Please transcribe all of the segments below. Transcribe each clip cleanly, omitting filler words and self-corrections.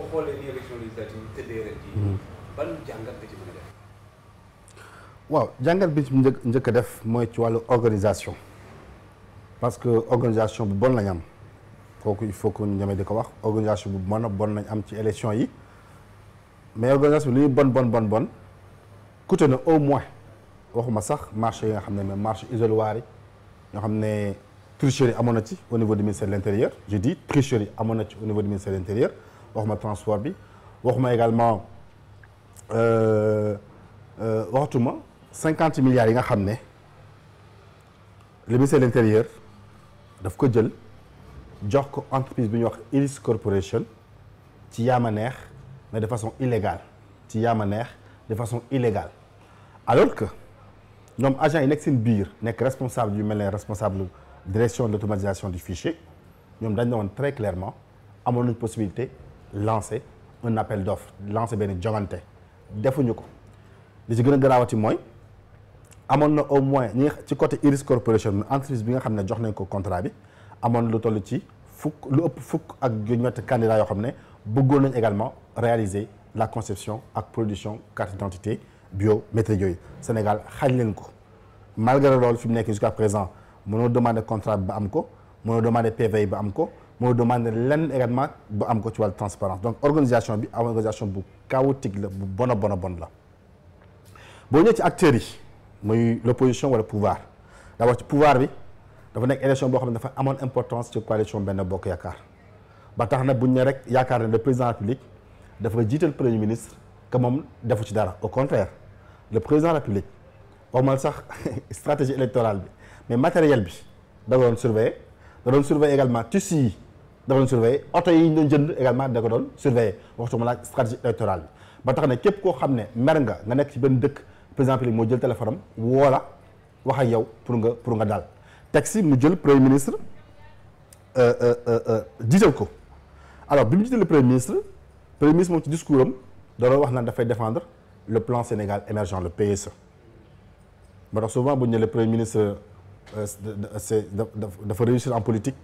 boo xoolee ni élection législative tëddee ren jii ban jàngat nga ci mën a def. waaw jàngat bi ci njëkk a def mooy ci wàllu organisation parce que organisation bu bon lañ am kooku il faut que ñu ñemee di ko wax organisation bu bon nañ am ci élection yi mais organisation bi li ñuy bon coûté na au moins waxuma sax marché yi nga xam ne mais marché isoloir yi ñoo xam ne tricherie amoon na ci au niveau du ministère de l'intérieur je dis tricherie amoon na ci au niveau du ministère de l'intérieur waxuma transport bi waxuma également waxatuma 50 milliards yi nga xam ne le ministère de l'intérieur daf ko jël jox ko entreprise bi ñuy wax Iris Corporation ci yaama neex mais de façon illégale ci yaama neex de façon illégale alors que ñoom agents yi nekk seen biir nekk responsable yu mel ne responsable direction de l'automatisation du fichier ñoom dañ ne woon très clairement amoon nañ possibilité lancer un appel d'offres lancer benn jongante defuñu ko li ci gën a garaawati mooy amoon na au moins ñi ci côté Iris Corporation entreprise bi nga xam ne jox nañ ko contrat bi amoon lu toll ci lu ëpp fukk ak ñetti candidats yoo xam ne bëggoon nañ également réaliser la conception ak production carte d'identité biométrique yooyu Sénégal xañ leen ko malgré loolu fi mu nekk jusqu'à présent mënoo demander contrat bi ba am ko mënoo demander PV ba am ko mënoo demander lenn également ba am ko ci wàllu transparence donc organisation bi organisation bu chaotique la bu bon la boo ñëwee ci acteurs yi muy l'opposition wala pouvoir d'abord ci pouvoir bi dafa nekk élection boo xam ne dafa amoon importance ci coalition Benno Bokk Yaakaar ba tax na buñ ne rek yaakaar ne le président de la République dafa jiital premier ministre que moom defu ci dara au contraire le président de la République waxumal sax stratégie électorale bi mais matériel bi da ko doon surveiller également tissu yi da ko doon surveiller oto yi ñu doon jënd également da ko doon surveiller waxtuma la stratégie électorale bi ba tax na képp koo xam ne mer nga nekk ci benn dëkk président République moo jël téléphone am woo la wax ak yow pour nga daal teg si mu jël premier ministre jiital ko alors bi mu jiital le premier ministre moom ci discours am doon wax naan dafay défendre le plan Sénégal émergent le PSE ba tax souvent bu ñu ne le premier ministre dafa réussir en politique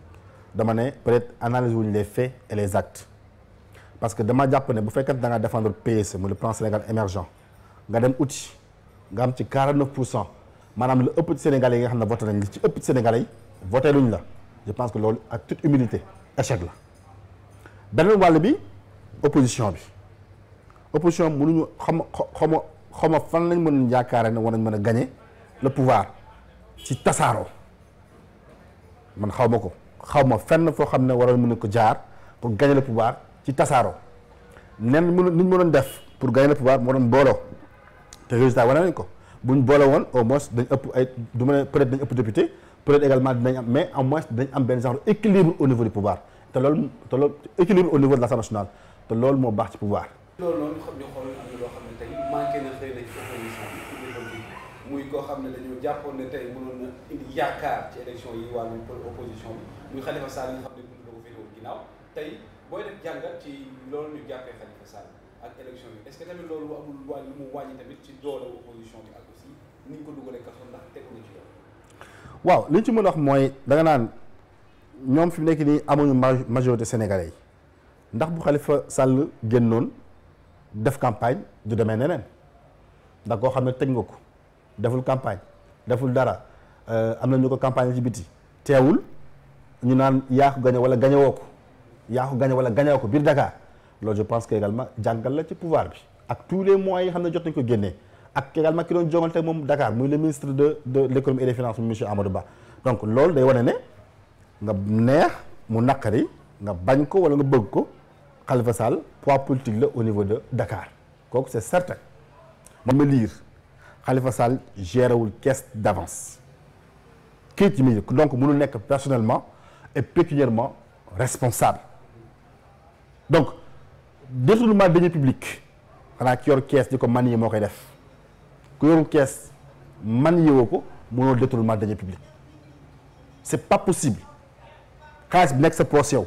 dama ne peut-être analyse wuñu les faits et les actes parce que dama jàpp ne bu fekkee da nga défendre PSE mu le plan Sénégal émergent nga dem outil nga am ci 49% maanaam lu ëpp ci Sénégalais yi nga xam ne voté nañ li ci ëpp ci Sénégalais yi voté luñ la je pense que loolu ak toute humilité échec la beneen wàll bi opposition mënuñu xama fan lañ mën a yaakaare ne war nañ mën a gagner le pouvoir ci tasaaroo man xaw ma fenn foo xam ne waroon mën a ko jaar pour gagner le pouvoir ci tasaaroo nen niñ mënoon def pour gagner le pouvoir moo doon booloo te résultat wane nañ ko buñ boole woon au moins dañ ëpp ay du ma ne peut-être dañ ëpp député peut-être également dinañ am mais au moins dañ am benn genre équilibre au niveau du pouvoir te loolu équilibre au niveau de l'Assemblée nationale te loolu moo baax ci pouvoir. loolu noonu ñu xool am na loo xam ne tey manqué na xëy na ci opposition bi muy koo xam ne dañoo jàppoon ne tey mënoon na indi yaakaar ci élection yi wàllu opposition bi muy Khalifa Sall yi nga xam ne mënu ko féetewoo ginnaaw tey booy def jàngat ci loolu ñu jàppee Khalifa Sall ak élection yi est-ce que tamit loolu amul wàllu mu wàññi tamit ci doole opposition bi ak aussi ni ñu ko dugalee kaso ndax tegu na ci yoon. waaw li ñu ci mën a wax mooy da nga naan ñoom fi mu nekk nii amuñu majorité sénégalais yi ndax bu Khalifa Sall génnoon def campagne du demee neneen ndax koo xam ne tëj nga ko deful campagne deful dara am na ñu ko campagne ci biti teewul ñu naan yaa ko gañe wala gañewoo ko yaa ko gañe wala gañewoo ko biir Dakar loolu je pense que également jàngal la ci pouvoir bi ak tous les moyens yi xam ne jot nañ ko génnee ak également ki doon jongante moom Dakar muy le ministre de l'économie et des finances monsieur Amadou Ba donc loolu day wane ne nga neex mu naqari nga bañ ko wala nga bëgg ko Khalifa Sall poids politique la au niveau de Dakar kooku c'est certain man ma lire Khalifa Sall gérewul caisse d'avance kayit yi muy donc mënul nekk personnellement et pécuniairement responsable donc détournement de deniers publics xanaa ki yor caisse di ko manier moo koy def ku yorul caisse manier woo ko mënoo détournement de deniers publics c'est pas possible xaalis bi nekk sa poche yow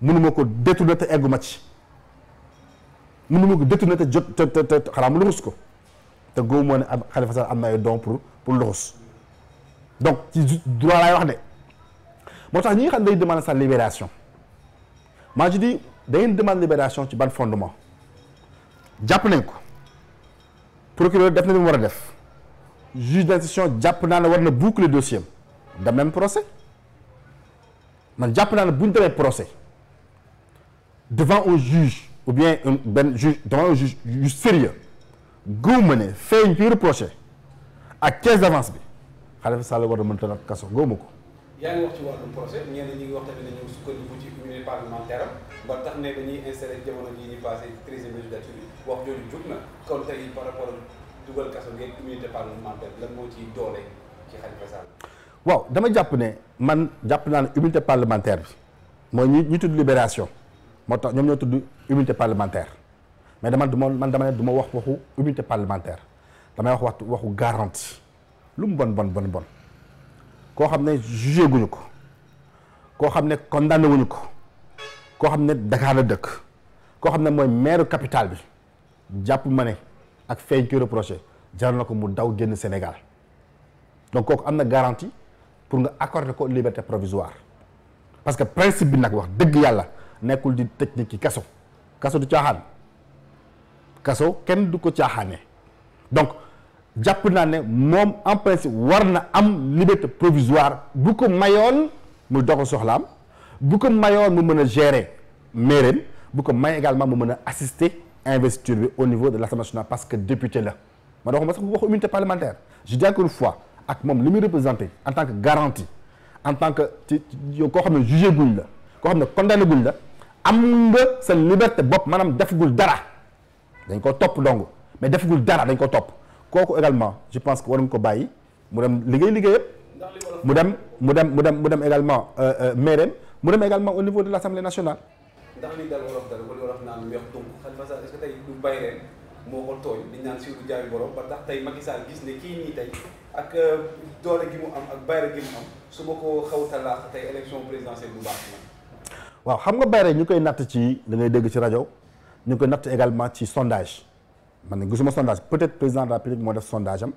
mënuma ko détourner te eggu ma ci mënuma ko détourner te jot te xanaa mu luxus ko te góobu moo ne Khalifa Sall am na ay don pour luxus donc ci droit laay wax de moo tax ñi nga xam ne day demander sa libération moi je dis da ngeen demande libération ci ban fondement jàpp nañ ko procureur def na li mu war a def juge d'instruction jàpp naa ne war na boucler dossier am dem même procès man jàpp naa ne bu ñu demee procès devant un juge ou bien benn juge devant un juge yu sérieux gëwuma ne feeñ fi reproché ak caisse d'avance bi Khalifa Sall war na mën a kaso gëwuma ko. yaa ngi wax ci wàllum procès ñenn ñi ngi wax tamit nañu sukkandiku ci immunité parlementaire am ba tax ne dañuy installé jamono jii ñu passé 13e législature bi wax jooju jug na kon tey par rapport ak dugal kaso ngeen immunité parlementaire lan moo ciy doole ci Khalifa Sall. waaw dama jàpp ne man jàpp naa ne immunité parlementaire bi mooy ñi tudd libération moo tax ñoom ñoo tudd immunité parlementaire mais dama ne du ma wax waxu immunité parlementaire damay wax waxu garantie lu mu bon koo xam ne jugé guñu ko koo xam ne condamné wuñu ko koo xam ne Dakar la dëkk koo xam ne mooy maire capitale bi jàpp ma ne ak feeñ ki reproché jaral na ko mu daw génn Sénégal donc kooku am na garantie pour nga accorder ko liberté provisoire parce que principe bi nag wax dëgg yàlla nekkul di tëj nit ki kaso du caaxaan kaso kenn du ko caaxaanee donc jàpp naa ne moom en principe war na am liberté provisoire bu ko mayoon mu doxal soxlaam bu ko mayoon mu mën a gérer maireem bu ko may également mu mën a assister investiture bi au niveau de l'Assemblée nationale parce que député la ma dox ma sax waxu immunité parlementaire je dis encore une fois ak moom li muy représenté en tant que garantie en tant que ci yow koo xam ne jugé guñ la koo xam ne condamné guñ la am nga sa liberté bopp maanaam defagul dara dañ ko topp dong mais defagul dara dañ ko topp kooku également je pense que war nga ko bàyyi mu dem liggéeyam mu dem également maireem mu dem également au niveau de l'Assemblée nationale. ndax li dal wolof naan weex tunk Khalifa Sall est-ce que tey du bay ren moo ko tooñ di naan siiw du jaay borom ba tax tey Macky Sall gis ne kii nii tey ak doole gi mu am ak bayre gi mu am su ma ko xawta laax tey élection présidentielle bu baax na. waaw xam nga bayre ñu koy natt ci da ngay dégg ci rajo ñu koy natt également ci sondage man ne gisuma sondage peut-être président de la République moo def sondage am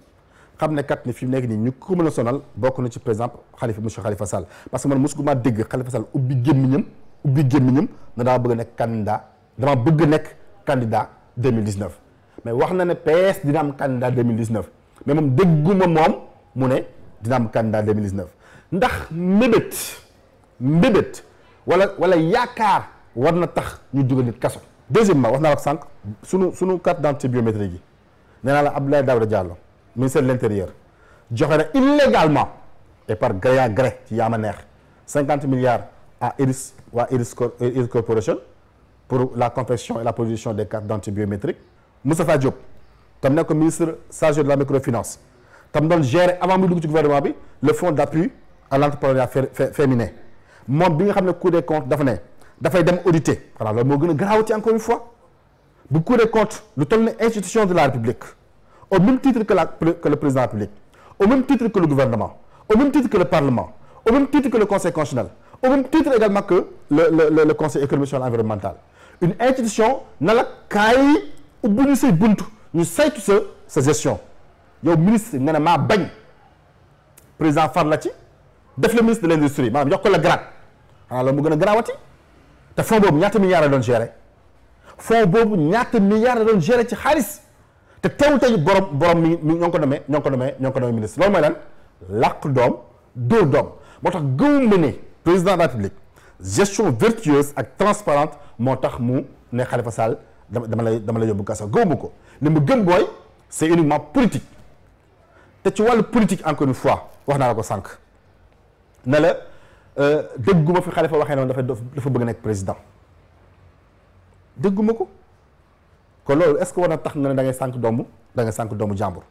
xam ne kat ni fi mu nekk nii ñu ko mën a sonal bokk na ci par exemple monsieur Khalifa Sall parce que man mosuma dégg Khalifa Sall ubbi gémmiñam na dama bëgg nekk candidat 2019 mais wax na ne PS dina am candidat 2019 mais moom dégguma moom mu ne dina am candidat 2019 ndax mbébét wala yaakaar war na tax ñu dugal nit kaso. deuxièmement wax naa wax sànq sunu carte d'identité biométrique yi nee naa la Abdoulaye Daouda Diallo ministère de l'intérieur joxe na illégalement et par gré à gré ci yaama neex 50 milliards à Iris Corporation pour la confection et la production des cartes d'identité biométriques. Moustapha Diop tam nekk ministre chargé de la microfinance tam doon gérer avant muy dugg ci gouvernement bi le fonds d'appui à l'entrepreneuriat féminin moom bi nga xam ne Cour des comptes dafa ne dafay dem auditer xanaa loolu moo gën a garaawati encore une fois bu Cour des comptes lu toll ne institution de la République au même titre que le président de la République au même titre que le gouvernement au même titre que le Parlement au même titre que le Conseil constitutionnel au même titre également que le Conseil économique social et environnemental une institution na la kaay ubbi ñu say buntu ñu saytu sa gestion yow ministre nga ne maa bañ président far la ci def le ministre de l'industrie maanaam jox ko la grade xanaa loolu mu gën a garaawati te fonds boobu ñaata milliards la doon gérer fonds boobu ñaata milliards la doon gérer ci xaalis te teewul tey borom mi ñoo ngi ko nommé ministre loolu mooy lan làq doom dóor doom moo tax gëwuma ne président de la République gestion vertueuse ak transparente moo tax mu ne Khalifa Sall dama lay yóbbu kaso gëwuma ko li mu gëm booy c'est uniquement politique te ci wàllu politique encore une fois wax naa la ko sànq ne la dégguma fi Khalifa waxee noonu dafa bëgg nekk président dégguma ko kon loolu est-ce que war na tax nga ne da ngay sànq doomu jàmbur.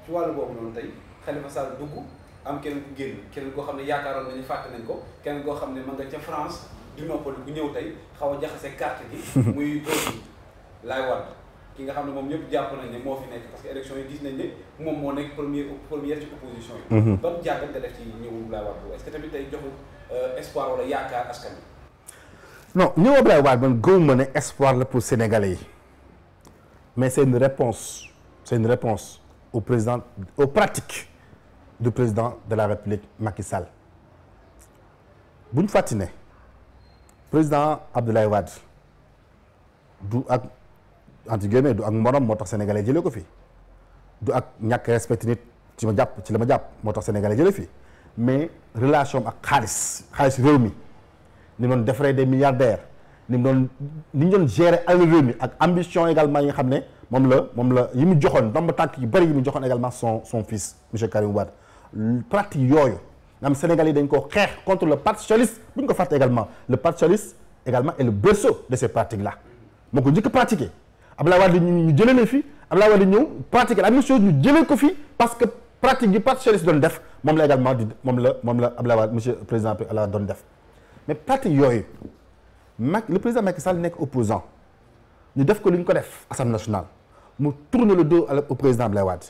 ci wàllu boobu noonu tey Khalifa Sall dugg am keneen ku génn keneen koo xam ne yaakaaroon nañu fàtte nañ ko keneen koo xam ne ma nga ca France du noppal bu ñëw tey xaw a jaxase carte gi. muy doon Laay Wade ki nga xam ne moom ñëpp jàpp nañ ne moo fi nekk parce que élection yi gis nañ ne moom moo nekk première ci opposition yi. ban jàngat nga def ci ñëwu Laay Wade est-ce que tamit tey joxu espoir wala yaakaar askan wi. non ñëw Abdoulaye Wade man gëwuma ne espoir la pour Sénégalais yi mais c'est une réponse aux pratiques du président de la République Macky Sall bu ñu fàttali ne président Abdoulaye Wade du ak entre guillemets du ak morom moo tax sénégalais jëlee ko fi du ak ñàkk respecté nit ci ma jàpp ci la ma jàpp moo tax sénégalais jëlee fi mais relation ak xaalis réew mi ni mu doon defaree des milliardaires ni ñu doon gérer alal réew mi ak ambition également yi nga xam ne moom la yi mu joxoon ndomba tànk yu bëri yi mu joxoon également son fils monsieur Karim Wade pratique yooyu nga xam sénégalais yi dañ ko xeex contre le parti socialiste bu ñu ko fàtte également le parti socialiste également est le berceau de ces pratiques là moo ko njëkk a pratiqué Abdoulaye Wade ñu jëlee leen fi Abdoulaye Wade ñëw pratiqué la même chose ñu jëlee ko fi parce que pratique yi parti socialiste doon def moom la également di moom la Abdoulaye Wade monsieur président Abdoulaye Wade doon def mais pratique yooyu le président Macky Sall nekk opposant ñu def ko li ñu ko def Assemblée nationale mu tourner le dos au président Abdoulaye Wade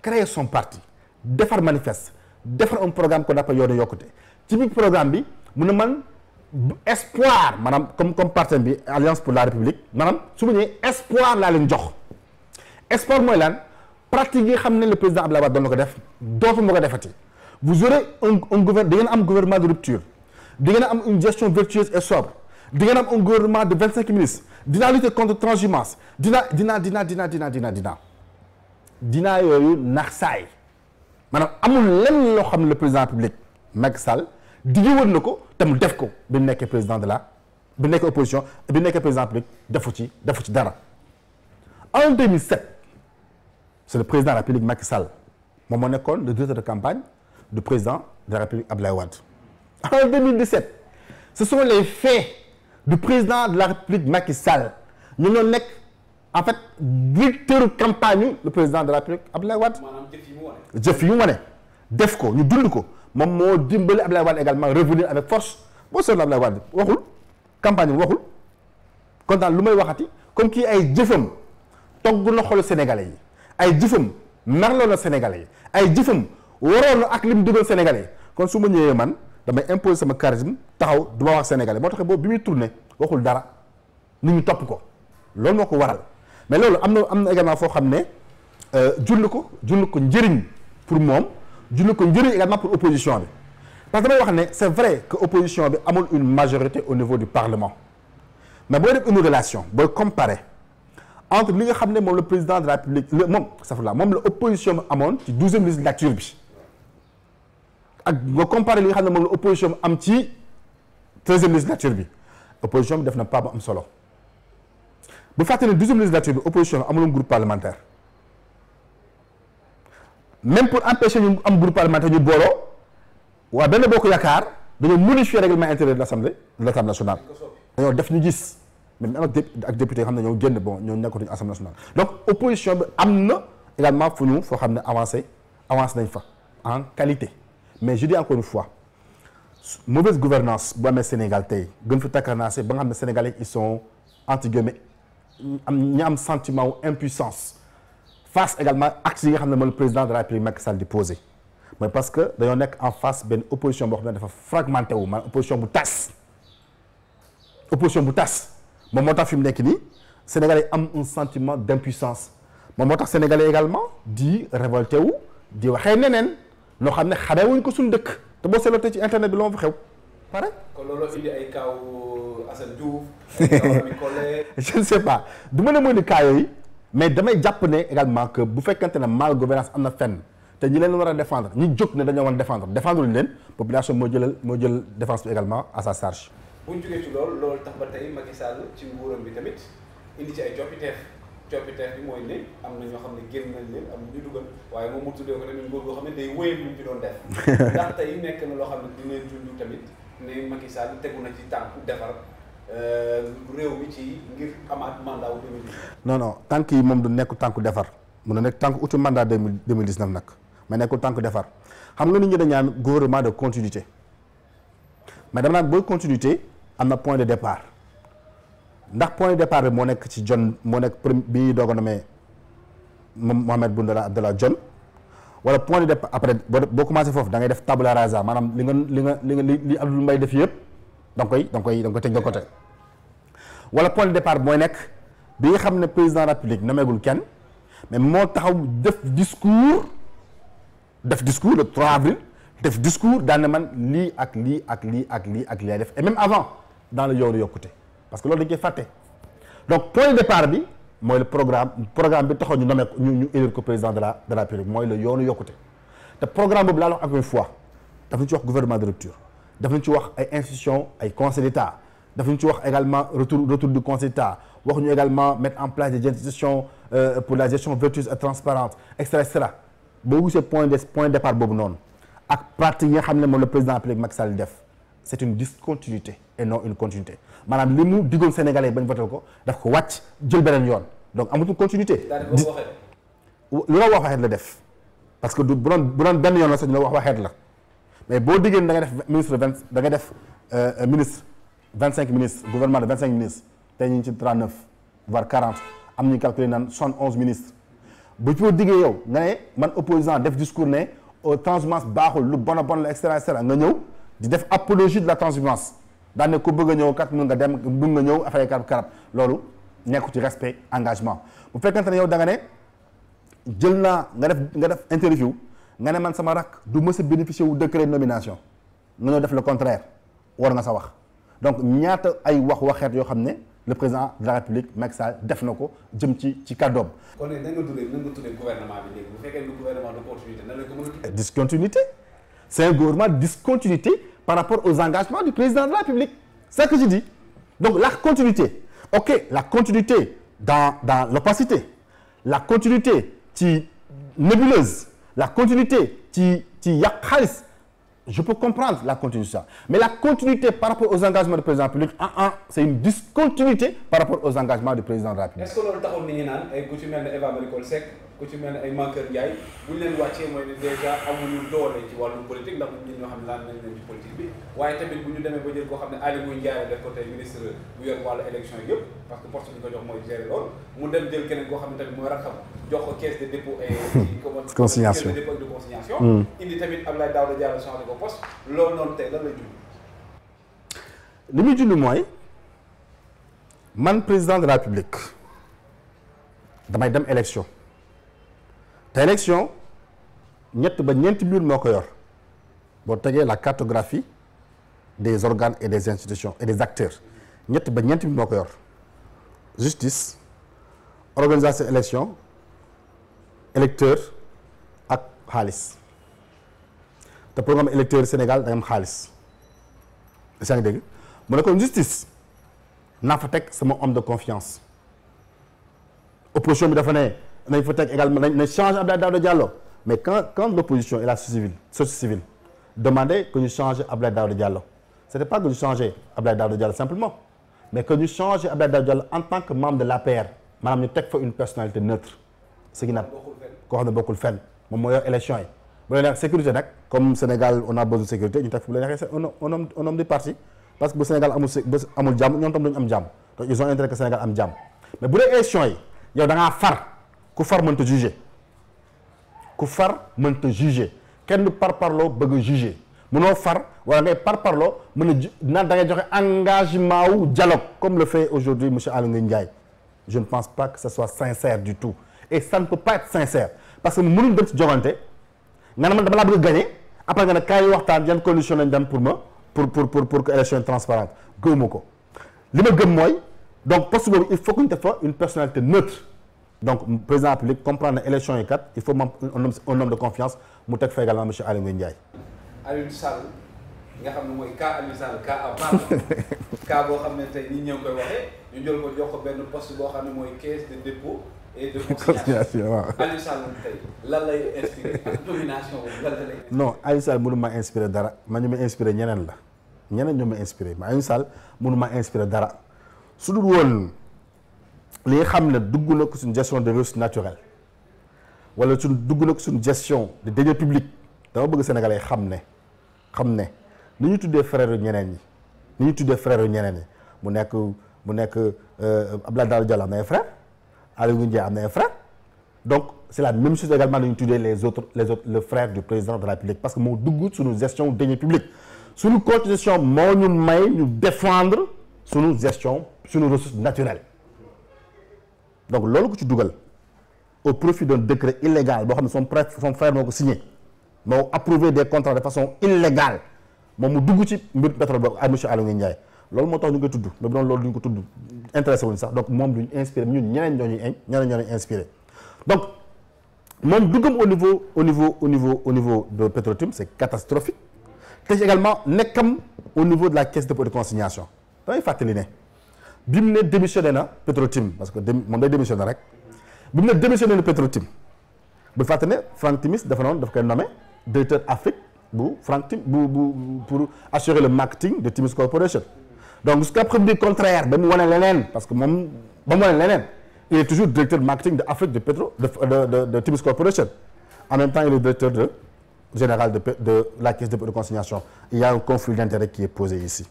créer son parti defar manifeste defar un programme qu'on appelle yoonu yokkute ci biir programme bi mu ne man espoir maanaam comme parti bi Alliance pour la République maanaam su ma ñëwee espoir laa leen jox espoir mooy lan pratique yi xam ne le président Abdoulaye Wade doon na ko def dootu ma ko defati vous aurez un gouvernement di ngeen am gouvernement de rupture di ngeen am une gestion vertueuse et sobre di ngeen am un gouvernement de 25 ministres dinaa lutter contre transhumance dinaa yooyu nax saay maanaam amul lenn loo xam ne le président de la République Macky Sall digge woon na ko te mu def ko bi mu nekkee président bi nekkee opposition bi nekkee président de la République defu ci dara. En 2007 c'est le président de la République Macky Sall moom moo nekkoon le directeur de campagne du président de la République Abdoulaye Wade. En 2017 ce sont les faits du président de la République Macky Sall ñu ñoo nekk en fait directeur campagne le président de la République Abdoulaye Wade. maanaam jëf yi mu wane def ko ñu dund ko moom moo dimbali Abdoulaye Wade également revenir avec force boo seetlu Abdoulaye Wade waxul campagne bi waxul kon daal lu may waxati comme kii ay jëfam togg na xolu sénégalais yi ay jëfam merloo na sénégalais yi ay jëfam waroon na ak li mu dugal sénégalais yi kon su ma ñëwee man damay imposer sama charisme taxaw du ma wax sénégalais moo tax boobu bi muy tourné waxul dara nit ñu topp ko loolu moo ko waral mais loolu am na également foo xam ne jur na ko njëriñ pour moom jur na ko njëriñ également pour opposition bi parce que damay wax ne c'est vrai que opposition bi amul une majorité au niveau du parlement mais booy def une relation booy comparer entre li nga xam ne moom le président de la République moom la opposition bi amoon ci 12e législature bi ak nga comparer li nga xam ne moom la opposition bi am ci 13e législature bi opposition bi def na pas bu am solo bu fàtte ne 12e législature bi opposition bi amuloon groupe parlementaire même pour empêcher ñu am groupe parlementaire ñu booloo waa Benno Bokk Yaakaar dañoo modifier règlement intérieur de l'Assemblée nationale dañoo def ñu gis même ak député xam ne ñoo génn ñoo nekkatuñu Assemblée nationale donc opposition bi am na également foo xam ne avancé nañ fa en qualité mais je dis encore une fois mauvaise gouvernance bu amee Sénégal tey gën fi takkarnaase ba nga xam ne Sénégalais ils sont entre guillemets ñi am sentiment ou impuissance face également actes yi nga xam ne moom le président de la République Macky Sall di posé mooy parce que dañoo nekk en face benn opposition boo xam ne dafa fragmenté wu maanaam opposition bu tas moom moo tax fi mu nekk nii Sénégalais am un sentiment d'impuissance moom moo tax Sénégalais également di révolté wu di waxee neneen loo xam ne xamee wuñ ko suñu dëkk te boo seetloo tey ci internet bi loo fa xew pare. kon loolu indi ay kaw Assane Diouf ay kaw Ami Collé. je ne sais pas du ma ne mooy ni cas yooyu mais damay jàpp ne également que bu fekkante ne mal gouvernance am na fenn te ñi leen war a défendre ñi jóg ne dañoo war a défendre luñ leen population moo jël défense bi également à sa charge. bu ñu jógee ci loolu tax ba tey Macky Sall ci nguuram bi tamit indi ci ay coppiteef bi mooy ne am na ñoo xam ne génn nañ leen am ñu dugal waaye moom mu tuddee ko tamit nguur goo xam ne day wéyal lu ñu ci doon def ndax tey nekk na loo xam ne dinañ dund tamit ne Macky Sall tegu na ci tànku defar réew mi ci ngir amaat mandat wu 2019. non tànk yi moom du nekk tànku defar mun na nekk tànk uti mandat 2019 nag mais nekkul tànk defar xam nga nit ñi dañ naan gouvernement de continuité mais dama naan booy continuité am na point de départ ndax point de départ bi moo nekk ci moo nekk bi ñuy doog a nommé Mohamed Boun Abdallah Dionne wala point de départ après boo commencé foofu da ngay def tabula rasa maanaam li Abdoul Mbaye def yëpp da nga koy teg de côté wala point de départ mooy nekk bi nga xam ne président de la République nommégul kenn mais moo taxaw def discours le 3 avril def discours daan na man lii ak lii lay def et même avant dans le yoonu yokkute parce que loolu dañ koy fàtte donc point de départ bi mooy le programme bi taxaw ñu nommé ñu élire ko président de la République mooy le yoonu yokkute te programme boobu laa la wax encore une fois daf ñu ci wax gouvernement de rupture daf ñu ci wax ay institutions ay conseil d'État daf ñu ci wax également retour du conseil d'État wax ñu également mettre en place des institutions pour la gestion vertueuse et transparente et cetera boo gisee point de départ boobu noonu ak pratique yi nga xam ne moom le président de la République Macky Sall def c'est une discontinuité et non une continuité maanaam li mu diggoon Sénégalais yi bañ voté ko daf ko wàcc jël beneen yoon donc amatul continuité. lu la wax waxeet la def parce que bu doon benn yoon la sax ñu la wax waxeet la mais boo diggee da nga def ministre da nga def ministre 25 ministres gouvernement de 25 ministres tey ñu ngi ci 39 voire 40 am ñu calculé naan 71 ministres bu ci diggee yow nga ne man opposant def discours ne transhumance baaxul lu bon a bon la et cetera nga ñëw di def apologie de la transhumance daan ne ku bëgg a ñëw kat mun nga dem bëgg nga ñëw affaire karab loolu nekku ci respect engagement bu fekkente ne yow da nga ne jël naa nga def interview nga ne man sama rak du mës a bénéficier wu décret de nomination nga ñëw def le contraire war nga sa wax donc ñaata ay waxeet yoo xam ne le président de la République Macky Sall def na ko jëm ci kàddoom. kon nag nan nga tuddee gouvernement bi léegi bu fekkee ne gouvernement de continuité nan la ko mën a tuddee. discontinuité c'est un gouvernement de discontinuité par rapport aux engagements du président de la République c'est ce que je dis donc la continuité ok la continuité dans l'opacité la continuité ci nébuleuse la continuité ci yàq xaalis je peux comprendre la continuité mais la continuité par rapport aux engagements du président de la République c'est une discontinuité par rapport aux engagements du président de la République. est-ce que loolu taxul nit ñi naan ay ku ci mel ne Eva Marie Coll Seck ku ci mel ne ay Mankeur Ndiaye bu ñu leen wàccee mooy ne déjà amuñu doole ci wàllu politique ndax ñun ñoo xam ne laan nañ leen ci politique bi waaye tamit bu ñu demee ba jël koo xam ne Aly Ngouille Ndiaye def ko tey ministre bu yor wàllu élection yëpp parce que poste bi ñu ko jox mooy gérer loolu mu dem jël keneen koo xam ne tamit mooy raxam jox ko caisse de dépôt et consignation caisse de dépôt et de consignation indi tamit Abdoulaye Daouda Diallo changé ko poste loolu noonu tey lan lay jublu li muy jublu mooy man président de la République damay dem élection te élection ñett ba ñeenti mbir moo ko yor boo tegee la cartographie des organes et des institutions et des acteurs ñett ba ñeenti mbir moo ko yor justice organisation élection électeur ak xaalis te programme électeur Sénégal da nga am xaalis yaa ngi dégg mu ne kon justice naa fa teg sama homme de confiance opposition bi dafa ne nañ fa teg également nañ change Abdoulaye Daouda Diallo mais quand l'opposition et la société civile demandaient que ñu change Abdoulaye Daouda Diallo c'était pas que ñu changer Abdoulaye Daouda Diallo simplement mais que ñu changer Abdoulaye Daouda Diallo en tant que membre de l'APR maanaam ñu teg fa une personnalité neutre ce qui n'a koo xam ne bokkul fenn moom moo yor élection yi bu leen neex sécurité nag comme Sénégal on a besoin de sécurité ñu teg fa bu leen neexee un homme du parti parce que bu Sénégal amul jàmm ñoom tam duñu am jàmm donc ils ont intérêt que Sénégal am jàmm mais bu dee élection yi yow da ngaa far ku far mënta juger ku far mënta juger kenn du parparloo bëgg a juger mënoo far wala ngay parparloo mën a naan da ngay joxe engagement wu dialogue comme le fait aujourd'hui monsieur Aly Ngouille Ndiaye je ne pense pas que ça soit sincère du tout et ça ne peut pas être sincère parce que mënuñ dem ci jogante nga ne man dama laa bëgg a gagner après nga ne kaay waxtaan yan condition lañ dem pour que élection transparente gëwuma ko li ma gëm mooy donc poste boobu il faut que ñu def fa une personnalité neutre donc président de la République comprendre na élection yi kat il faut moom un homme de confiance mu teg fa également monsieur Aly Ngouille Ndiaye. Aliou Sall nga xam ne mooy cas Aliou Sall cas à part cas boo xam ne tey ñi ñëw koy waxee ñu jël ko jox ko benn poste boo xam ne mooy caisse de dépôt et de consignation waaw Aliou Sall tey lan lay inspiré ak domination boobu lan la lay. non Aliou Sall mënu ma inspiré dara man ñu ma inspiré ñeneen la ñeneen ñoo ma inspiré mais Aliou Sall mënu ma inspiré dara su dul woon li nga xam ne dugg na ko suñu gestion des ressources naturelles wala suñ dugg na ko suñu gestion des deniers publics dama bëgg Sénégalais xam ne ni ñu tuddee frère ñeneen ñi mu nekk Abdoulaye Daouda Diallo am na ay frère Aly Ngouille Ndiaye am na ay frère donc c'est la même chose également ni ñu tuddee les autres le frère du président de la République parce que moo dugg suñu gestion deniers publics suñu constitution moo ñu may ñu défendre suñu gestion suñu ressources naturelles donc loolu ko ci dugal au profit d'un décret illégal boo xam ne son frère moo ko signé moo approuvé des contrats de façon illégale moom mu dugg ci mbir pétrole boobu ak monsieur Aly Ngouille Ndiaye loolu moo tax ñu koy tudd mais bu doon loolu duñ ko tudd intéressé wuñ sax donc moom duñ inspiré ñun ñeneen ñoo ñuy inspiré donc moom duggam au niveau de Petro-Tim c'est catastrophique te également nekkam au niveau de la caisse de dépôt et de consignation damay fàttali ne bi mu ne démissionné na Petro-Tim parce que moom day démissionné rek bi mu ne démissionné na Petro-Tim bu fàtte ne Franck Timis dafa noonu daf koy nommé directeur Afrique bu Franck Tim pour assurer le marketing de Timis Corporation donc jusqu'à preuve du contraire ba mu wane leneen parce que moom ba mu wane leneen il est toujours directeur marketing de Afrique de Timis Corporation en même temps il est directeur général de la caisse de dépôt et de consignation il y a un conflit d'intérêt qui est posé ici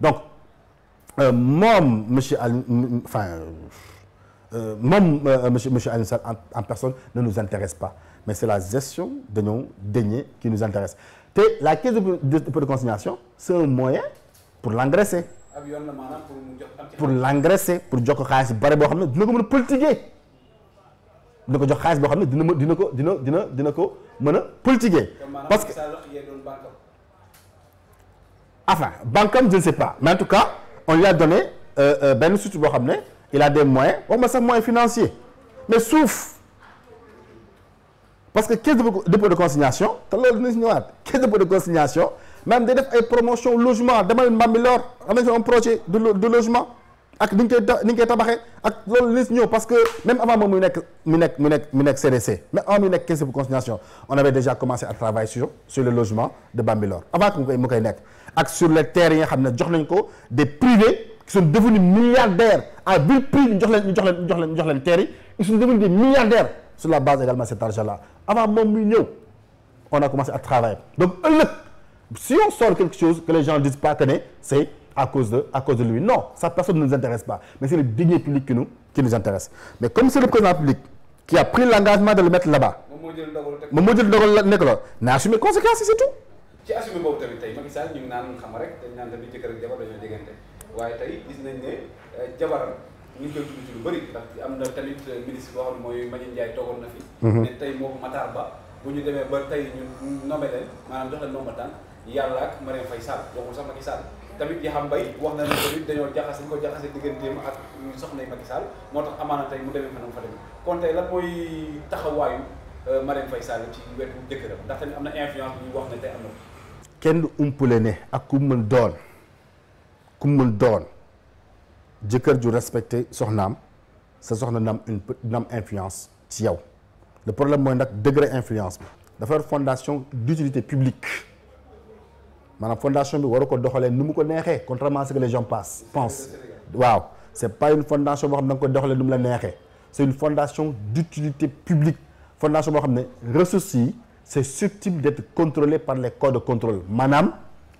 donc moom monsieur Alioune Sall en personne ne nous intéresse pas mais c'est la gestion de nos deniers qui nous intéresse te la caisse de dépôt de consignation c'est un moyen pour l'engraisser pour l'engraisser pour jox ko xaalis bare boo xam ne dina ko mën a politiquer dina ko jox xaalis boo xam ne dina ko mën a politiquer parce que enfin bankam je ne sais pas mais en tout cas on lui a donné benn structure boo xam ne il a des moyens wax ma sax moyens financiers mais suuf parce que caisse de dépôt de consignation te loolu dina si ñëwaat caisse de dépôt de consignation même day def ay promotion logement demal Mbambilor am nañu un projet de logement ak ni ñu koy tabaxee ak loolu dina si ñëw parce que même avant moom mu nekk CDC mais avant mu nekk caisse de consignation on avait déjà commencé à travailler sur le logement de Bambilor avant que mu koy nekk ak sur les terres yi nga xam ne jox nañ ko des privés qui sont devenus milliardaires à vil prix ñu jox leen terres yi ils sont devenus des milliardaires sur la base également de cet argent là avant moom muy ñëw on a commencé à travailler donc ëllëg si on sort quelque chose que les gens ne disent pas que c'est à cause de lui non ça personne ne nous intéresse pas mais c'est le denier public qui nous intéresse mais comme c'est le président public qui a pris l'engagement de le mettre là-bas moom moo jël dogal nekk la na assumer conséquences yi c'est tout ci assumé boobu tamit tey Macky Sall ñu ngi naan xam rek dañ naan tamit jëkkër ak jabar dañoo jegante waaye tey gis nañ ne jabaram ñu ngi koy tudd ci lu bëri ndax am na tamit ministre boo xam ne mooy Mbagnick Ndiaye toogoon na fi ne tey moo Matar Ba bu ñu demee ba tey ñu nommé leen maanaam jox leen nomba tànk yàlla ak Marième Faye Sall waxul sax Macky Sall tamit Yakham Mbaye wax na ne tamit dañoo jaxase digganteem ak soxna Macky Sall moo tax amaana tey mu demee fa fa demee kon tey lan mooy taxawaayu Marième Faye Sall ci wetu jëkkëram ndax tamit am na influence bu ñu wax ne tey am na kenn umpule ne ak ku mën doon jëkkër ju respecté soxnaam sa soxna na am influence ci yow le problème mooy nag degré influence bi dafa yor fondation d'utilité publique maanaam fondation bi waru ko doxalee nu mu ko neexee contrairement à ce que les gens pensent waaw c'est pas une fondation boo xam ne da nga ko doxalee nu mu la neexee c'est une fondation d'utilité publique fondation boo xam ne ressources yi c'est susceptible d'être contrôlé par les corps de contrôle maanaam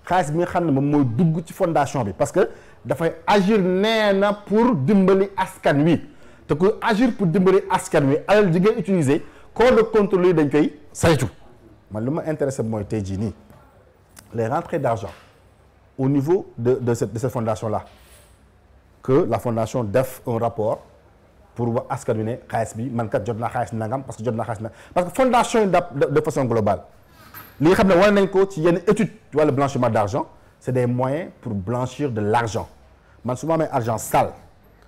xaalis bi nga xam ne moom mooy dugg ci fondation bi parce que dafay agir nee na pour dimbali askan wi te ku agir pour dimbali askan wi alal ji ngay utiliser corps de contrôle yi dañ koy saytu man lu ma intéressé mooy tey jii nii les rentrées d'argent au niveau de cette fondation là que la fondation def un rapport pour wax askan wi ne xaalis bi man kat jot naa xaalis nangam parce que jot naa xaalis nangam parce que fondation yi de façon globale li nga xam ne wane nañ ko ci yenn étude ci wàllu blanchiment d'argent c'est des moyens pour blanchir de l'argent man su ma amee argent sale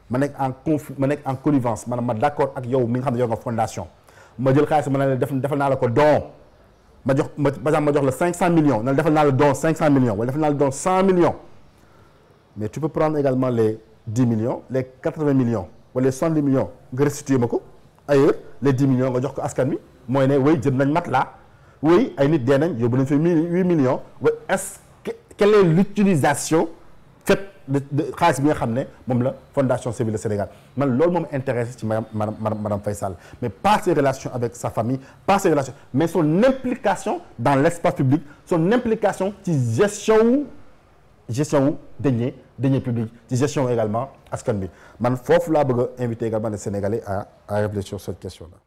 ma nekk en connivence maanaam ma d'accord ak yow mi nga xam ne yow nga fondation ma jël xaalis ma ne la defal naa la ko don par exemple ma jox la 500 millions na la defal naa la don 500 millions wala defal naa la don 100 millions mais tu peux prendre également les 10 millions les 80 millions wala les 70 millions nga restituer ma ko ailleurs les 10 millions nga jox ko askan wi mooy ne way jënd nañ mat la oui ay nit dee nañ yóbbu nañ fi 8 millions wa est-ce que quelle est l'utilisation faite de xaalis bi nga xam ne moom la fondation civile de Sénégal man loolu moom intéressé ci madame Faye Sall mais pas ses relations avec sa famille pas ses relations mais son implication dans l'espace public son implication ci gestion wu deniers publics ci gestion également askan bi man foofu laa bëgg a inviter également les Sénégalais à réfléchir sur cette question là